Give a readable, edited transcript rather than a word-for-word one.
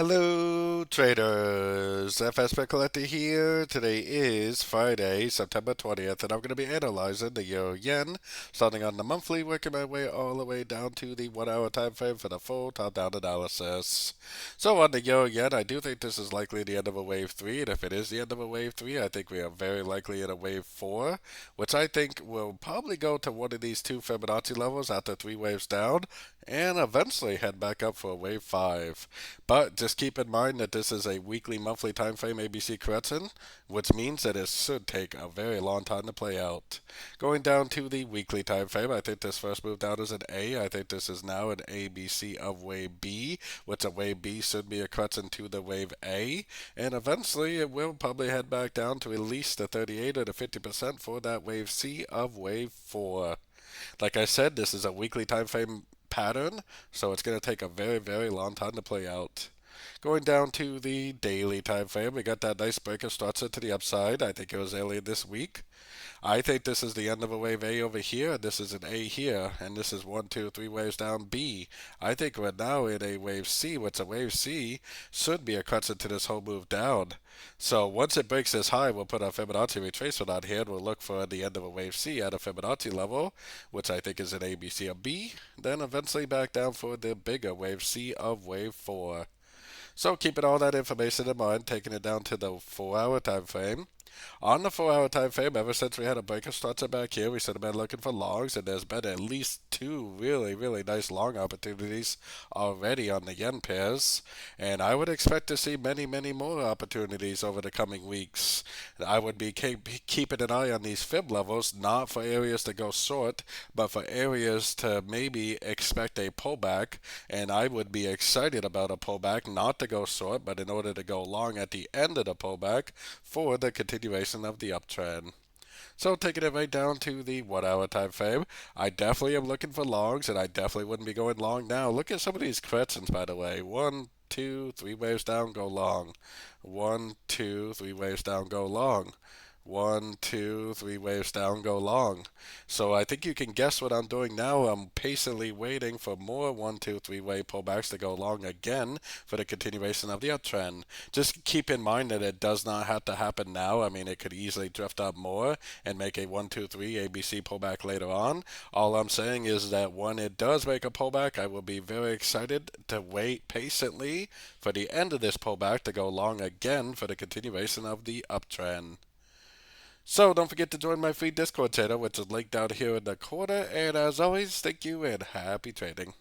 Hello, traders. FX Pip Collector here. Today is Friday, September 20th, and I'm going to be analyzing the Euro Yen, starting on the monthly, working my way all the way down to the 1 hour time frame for the full top-down analysis. So on the Euro Yen, I do think this is likely the end of a wave 3, and if it is the end of a wave 3, I think we are very likely in a wave 4, which I think will probably go to one of these two Fibonacci levels after 3 waves down, and eventually head back up for a wave 5. But just keep in mind that this is a weekly, monthly time frame ABC correction, which means that it should take a very long time to play out. Going down to the weekly time frame, I think this first move down is an A. I think this is now an ABC of wave B, which a wave B should be a correction to the wave A, and eventually it will probably head back down to at least the 38 or the 50% for that wave C of wave 4. Like I said, this is a weekly time frame pattern, so it's going to take a very, very long time to play out. Going down to the daily time frame, we got that nice breaker structure to the upside. I think it was earlier this week. I think this is the end of a wave A over here, and this is an A here, and this is 1, 2, 3 waves down B. I think we're now in a wave C, which a wave C should be a correction to this whole move down. So once it breaks this high, we'll put our Fibonacci retracement on here, and we'll look for the end of a wave C at a Fibonacci level, which I think is an ABC of B, then eventually back down for the bigger wave C of wave 4. So keeping all that information in mind, taking it down to the 4 hour time frame. On the 4 hour time frame, ever since we had a breaker structure back here, we should have been looking for longs, and there's been at least two really, really nice long opportunities already on the yen pairs. And I would expect to see many, many more opportunities over the coming weeks. I would be keeping an eye on these fib levels, not for areas to go short, but for areas to maybe expect a pullback. And I would be excited about a pullback, not to go short, but in order to go long at the end of the pullback for the continuation of the uptrend. So taking it right down to the 1 hour time frame, I definitely am looking for longs, and I definitely wouldn't be going long now. Look at some of these corrections, by the way. 1, 2, 3 waves down, go long. 1, 2, 3 waves down, go long. 1, 2, 3 waves down, go long. So I think you can guess what I'm doing now. I'm patiently waiting for more 1, 2, 3 wave pullbacks to go long again for the continuation of the uptrend. Just keep in mind that it does not have to happen now. I mean, it could easily drift up more and make a 1, 2, 3 ABC pullback later on. All I'm saying is that when it does make a pullback, I will be very excited to wait patiently for the end of this pullback to go long again for the continuation of the uptrend. So don't forget to join my free Discord channel, which is linked down here in the corner. And as always, thank you and happy trading.